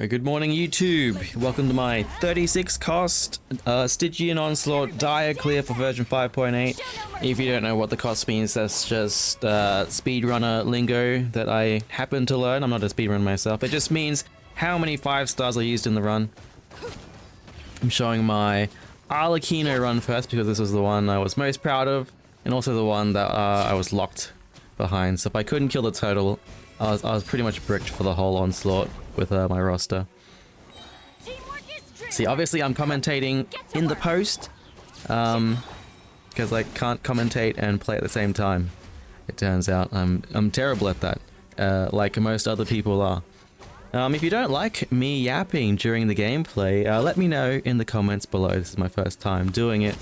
Good morning, YouTube. Welcome to my 36 cost Stygian Onslaught Dire Clear for version 5.8. If you don't know what the cost means, that's just speedrunner lingo that I happen to learn. I'm not a speedrunner myself. It just means how many 5 stars are used in the run. I'm showing my Arlecchino run first because this was the one I was most proud of, and also the one that I was locked behind. So if I couldn't kill the total, I was pretty much bricked for the whole Onslaught with my roster. See, obviously I'm commentating in the post, because I can't commentate and play at the same time. It turns out I'm terrible at that, like most other people are. If you don't like me yapping during the gameplay, let me know in the comments below. This is my first time doing it.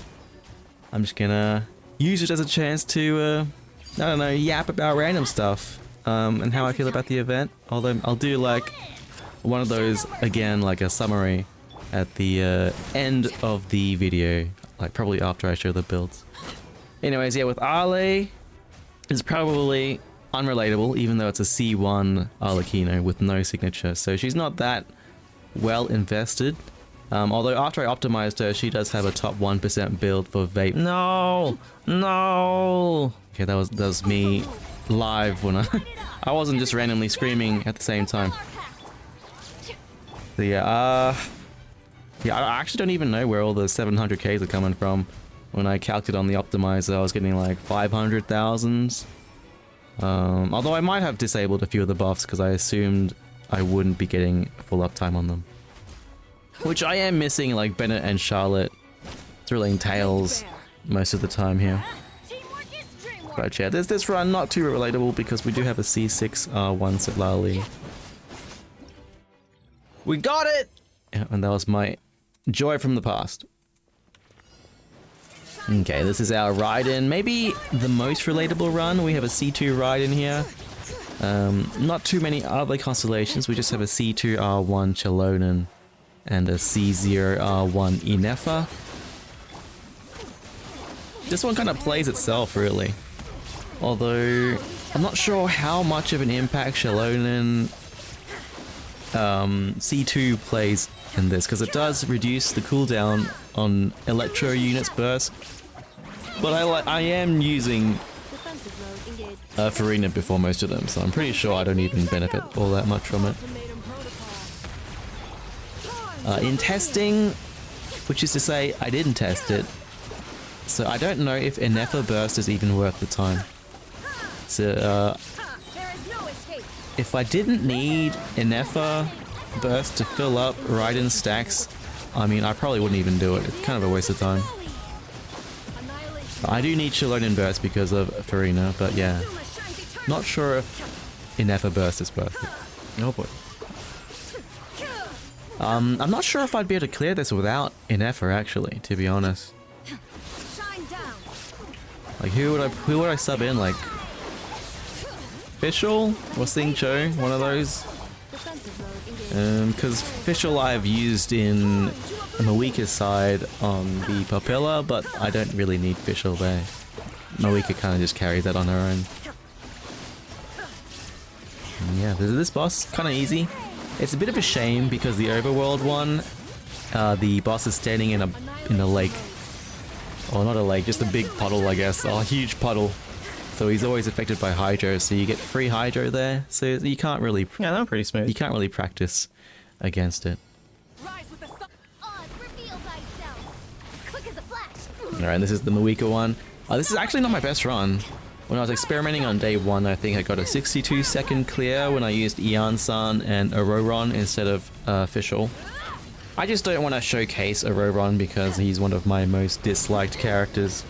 I'm just gonna use it as a chance to, I don't know, yap about random stuff. And how I feel about the event. Although I'll do like one of those again, like a summary at the end of the video, like probably after I show the builds. Anyways, yeah, with Arle, it's probably unrelatable, even though it's a C1 Arlecchino with no signature, so she's not that well invested. Although after I optimized her, she does have a top 1% build for vape. No! Okay, that was me live when I wasn't just randomly screaming at the same time. So yeah, I actually don't even know where all the 700Ks are coming from. When I calculated on the optimizer, I was getting like 500,000s. Although I might have disabled a few of the buffs because I assumed I wouldn't be getting full uptime on them. Which I am missing, like Bennett and Charlotte thrilling tales most of the time here. But yeah, this run not too relatable because we do have a C6R1 citlali. We got it! Yeah, and that was my joy from the past. Okay, this is our Raiden. Maybe the most relatable run. We have a C2 Raiden here. Not too many other constellations. We just have a C3R1 Chelonan and a C0R1 ineffa. This one kind of plays itself, really. Although, I'm not sure how much of an impact Chelonan C2 plays in this, because it does reduce the cooldown on electro units burst. But I am using Farina before most of them, so I'm pretty sure I don't even benefit all that much from it. In testing, which is to say I didn't test it, so I don't know if ineffa burst is even worth the time. So, if I didn't need ineffa burst to fill up Raiden stacks, I mean, I probably wouldn't even do it. It's kind of a waste of time. I do need Chelonan burst because of Farina, but yeah. Not sure if ineffa burst is worth it. Oh boy. I'm not sure if I'd be able to clear this without ineffa, actually, to be honest. Like, who would I sub in, like Fischl or Xingqiu, one of those? Because Fischl I've used in Mavuika's side on the Papilla, but I don't really need Fischl there. Mavuika kind of just carries that on her own. And yeah, this boss kind of easy. It's a bit of a shame because the overworld one, the boss is standing in a lake. Or not a lake, just a big puddle, I guess. Oh, a huge puddle. So he's always affected by hydro, so you get free hydro there. So you can't really... Yeah, that's pretty smooth. You can't really practice against it. Alright, this is the Mavuika one. This is actually not my best run. When I was experimenting on day 1, I think I got a 62-second clear when I used Iansan and Ororon instead of Fischl. I just don't want to showcase Ororon because he's one of my most disliked characters.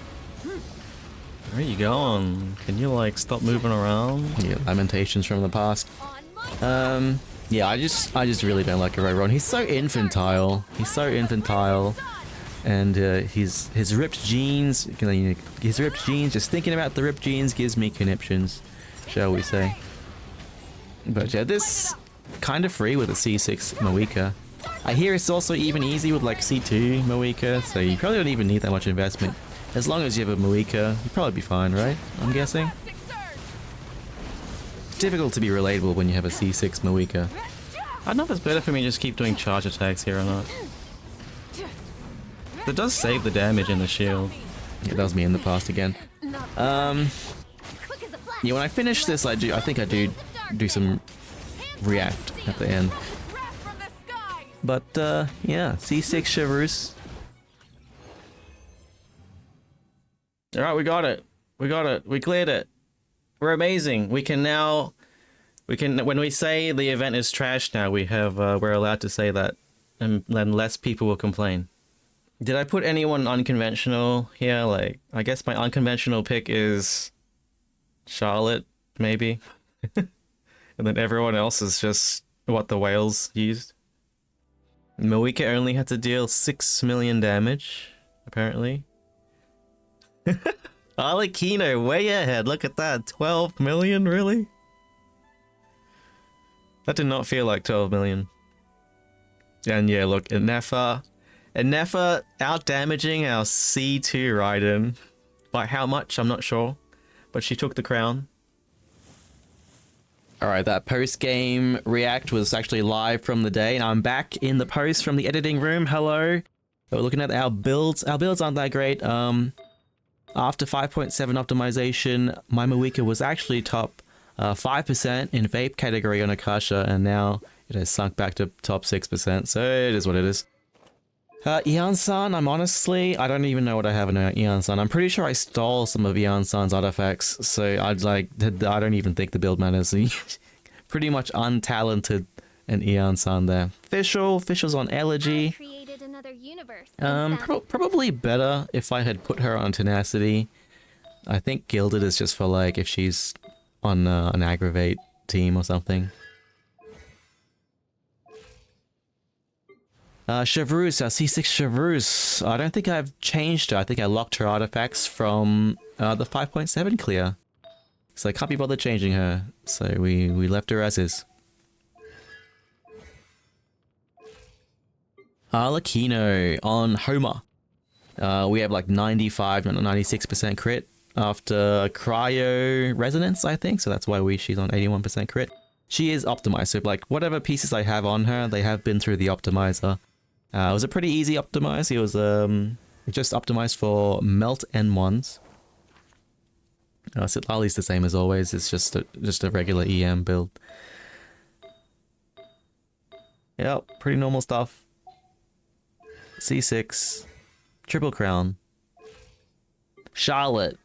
Where are you going? Can you like stop moving around? Yeah, lamentations from the past. Yeah, I just really don't like Ororon. He's so infantile. And his ripped jeans, just thinking about the ripped jeans gives me conniptions, shall we say. But yeah, this kind of free with a C6 Mavuika. I hear it's also even easy with like C2 Mavuika, so you probably don't even need that much investment. As long as you have a Mavuika, you'll probably be fine, right? I'm guessing. It's difficult to be relatable when you have a C6 Mavuika. I don't know if it's better for me to just keep doing charge attacks here or not. It does save the damage in the shield. Yeah, that was me in the past again. Yeah, when I finish this, I think I do some react at the end. But yeah, C6 Chevreuse. All right, we got it. We got it. We cleared it. We're amazing. We can now. When we say the event is trash now, we're allowed to say that, and then less people will complain. Did I put anyone unconventional here? Like, I guess my unconventional pick is Charlotte, maybe. And then everyone else is just what the whales used. Mavuika only had to deal 6 million damage, apparently. Arlecchino, way ahead. Look at that. 12 million, really? That did not feel like 12 million. And yeah, look, ineffa out-damaging our C2 Raiden. By how much, I'm not sure. But she took the crown. Alright, that post-game react was actually live from the day, and I'm back in the post from the editing room. Hello. We're looking at our builds. Our builds aren't that great. After 5.7 optimization, my Mavuika was actually top 5% in vape category on Akasha, and now it has sunk back to top 6%, so it is what it is. Iansan, I don't even know what I have in Iansan. I'm pretty sure I stole some of Iansan's artifacts, so I don't even think the build matters. Pretty much untalented an Iansan there. Fischl's on Elegy. Probably better if I had put her on Tenacity. I think Gilded is just for like if she's on an Aggravate team or something. Chevreuse, our C6 Chevreuse. I don't think I've changed her. I think I locked her artifacts from the 5.7 clear. So I can't be bothered changing her. So we left her as is. Arlecchino on Homer. We have like 95, 96% crit after Cryo Resonance, I think. So that's why she's on 81% crit. She is optimized. So like whatever pieces I have on her, they have been through the optimizer. It was a pretty easy optimize. It was just optimized for melt N1s. Citlali's the same as always. It's just a regular EM build. Yep, pretty normal stuff. C6, triple crown. Charlotte,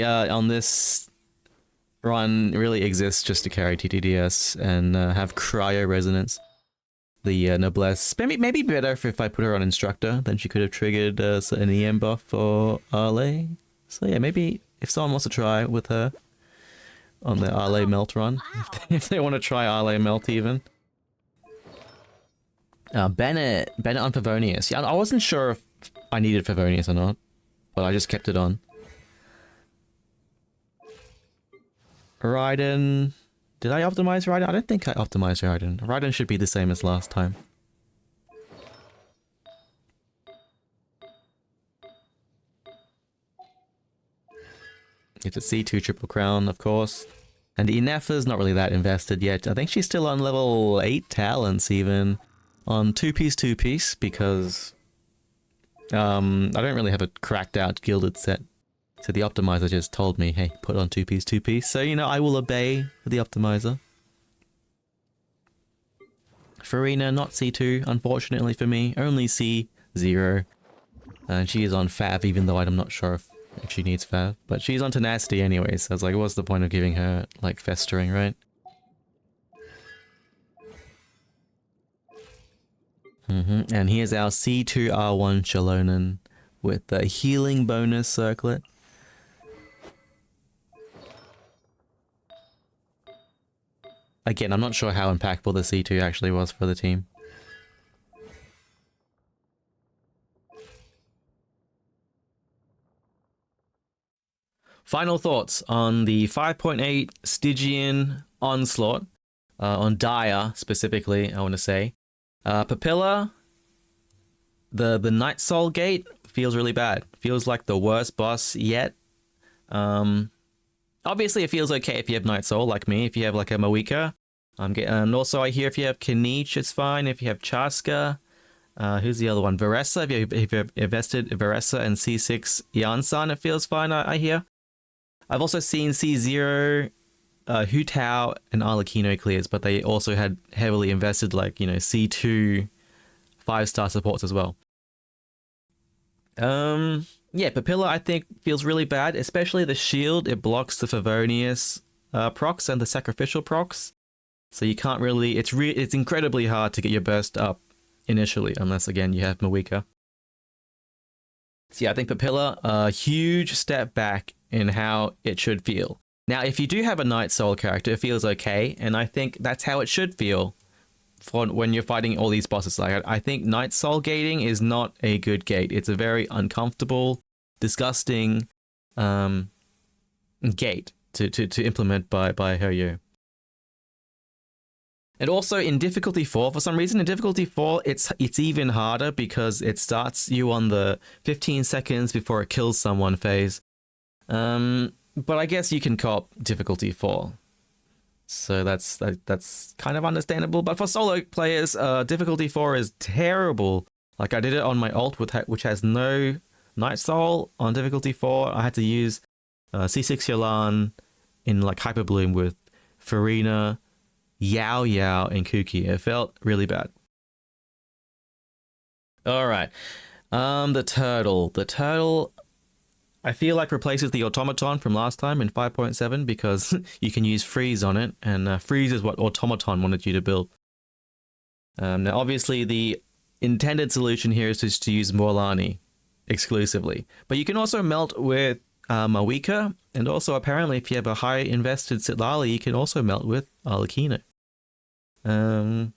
on this run really exists just to carry TTDS and have cryo resonance. The noblesse. Maybe better if I put her on instructor, then she could have triggered an EM buff for Arle. So yeah, maybe if someone wants to try with her on the Arle melt run, if they want to try Arle melt even. Bennett on Favonius. Yeah, I wasn't sure if I needed Favonius or not, but I just kept it on. Raiden. Did I optimize Raiden? I don't think I optimized Raiden. Raiden should be the same as last time. It's a C2 triple crown, of course. And Ineffa's not really that invested yet. I think she's still on level 8 talents even. On two-piece, because I don't really have a cracked out gilded set. So the optimizer just told me, hey, put on two-piece. So, you know, I will obey the optimizer. Farina, not C2, unfortunately for me. Only C0. And she is on Fav, even though I'm not sure if she needs Fav. But she's on Tenacity anyways. So I was like, what's the point of giving her, like, Festering, right? And here's our C2R1 Chalonen with the healing bonus circlet. Again, I'm not sure how impactful the C2 actually was for the team. Final thoughts on the 5.8 Stygian Onslaught, on Dire specifically, I want to say. Papilla, the nightsoul gate feels really bad. Feels like the worst boss yet. Obviously it feels okay if you have nightsoul like me. If you have like a Mavuika, And also I hear if you have Kinich, it's fine. If you have Chaska, who's the other one? Varesa. If you've invested Varesa and C6 Iansan, it feels fine. I hear. I've also seen C0, Hutao, and Arlecchino clears, but they also had heavily invested, like, you know, C2 5-star supports as well. Yeah, Papilla I think feels really bad, especially the shield. It blocks the Favonius procs and the sacrificial procs, so you can't really. It's incredibly hard to get your burst up initially, unless again you have Mavuika. So yeah, I think Papilla a huge step back in how it should feel. Now, if you do have a nightsoul character, it feels okay, and I think that's how it should feel for when you're fighting all these bosses. Like, I think nightsoul gating is not a good gate. It's a very uncomfortable, disgusting gate to implement by Hoyo. And also in difficulty 4, for some reason in difficulty 4, it's even harder because it starts you on the 15 seconds before it kills someone phase. But I guess you can cop difficulty 4. So that's kind of understandable. But for solo players, difficulty 4 is terrible. Like, I did it on my ult, which has no nightsoul on difficulty 4. I had to use C6 Yolan in like Hyper Bloom with Farina, Yao Yao, and Kuki. It felt really bad. Alright. The turtle. The turtle, I feel like, replaces the automaton from last time in 5.7 because you can use freeze on it, and freeze is what automaton wanted you to build. Now, obviously, the intended solution here is just to use Morlani exclusively, but you can also melt with Mavuika, and also apparently if you have a high invested citlali, you can also melt with Arlecchino. I'm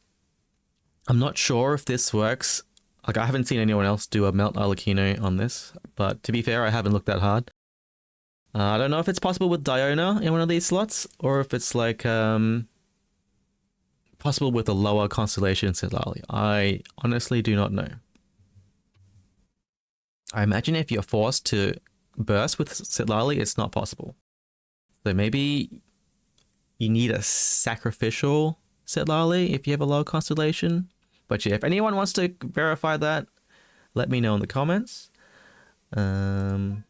not sure if this works. Like, I haven't seen anyone else do a melt Arlecchino on this, but to be fair, I haven't looked that hard. I don't know if it's possible with Diona in one of these slots, or if it's like possible with a lower constellation citlali. I honestly do not know. I imagine if you're forced to burst with citlali, it's not possible. So maybe you need a sacrificial citlali if you have a low constellation. But yeah, if anyone wants to verify that, let me know in the comments. The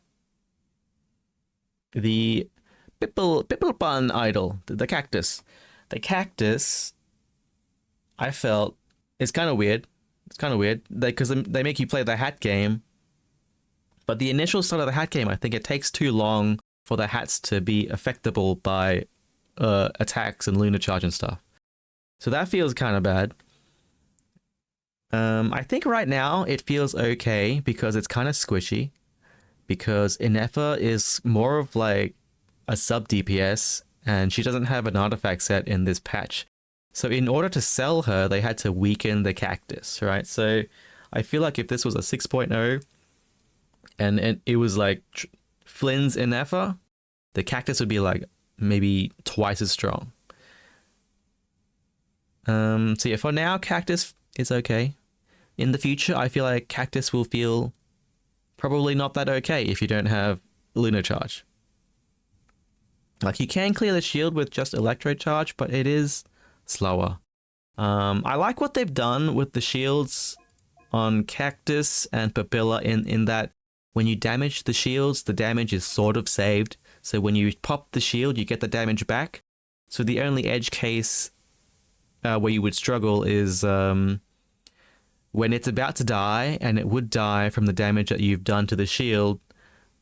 Pipilpan idol, the Cactus. The Cactus, I felt, is kind of weird. It's kind of weird because they make you play the hat game. But the initial start of the hat game, I think it takes too long for the hats to be affectable by attacks and lunar charge and stuff. So that feels kind of bad. I think right now it feels okay because it's kind of squishy. Because Ineffa is more of like a sub DPS, and she doesn't have an artifact set in this patch. So in order to sell her, they had to weaken the Cactus, right? So I feel like if this was a 6.0 and it was like Flynn's Ineffa, the Cactus would be like maybe twice as strong. So yeah, for now, Cactus is okay. In the future, I feel like Cactus will feel probably not that okay if you don't have lunar charge. Like, you can clear the shield with just electro charge, but it is slower. I like what they've done with the shields on Cactus and Papilla in that when you damage the shields, the damage is sort of saved. So when you pop the shield, you get the damage back. So the only edge case where you would struggle is when it's about to die, and it would die from the damage that you've done to the shield,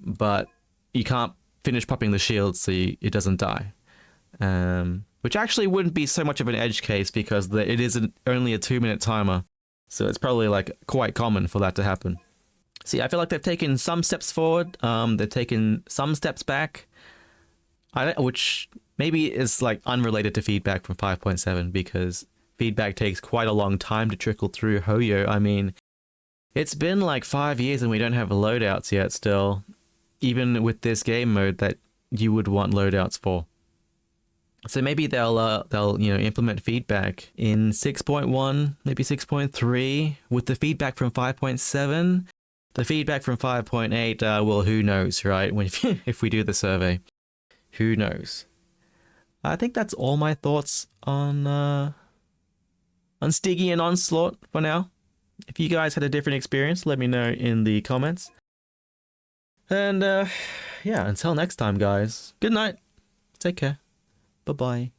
but you can't finish popping the shield, so it doesn't die. Which actually wouldn't be so much of an edge case because it is only a 2-minute timer, so it's probably like quite common for that to happen. See, I feel like they've taken some steps forward, they've taken some steps back, which maybe is like unrelated to feedback from 5.7 because feedback takes quite a long time to trickle through Hoyo. I mean, it's been like 5 years and we don't have loadouts yet still, even with this game mode that you would want loadouts for. So maybe they'll implement feedback in 6.1, maybe 6.3 with the feedback from 5.7. The feedback from 5.8, well, who knows, right? If we do the survey, who knows? I think that's all my thoughts on Stygian Onslaught for now. If you guys had a different experience, let me know in the comments. And yeah, until next time, guys. Good night. Take care. Bye-bye.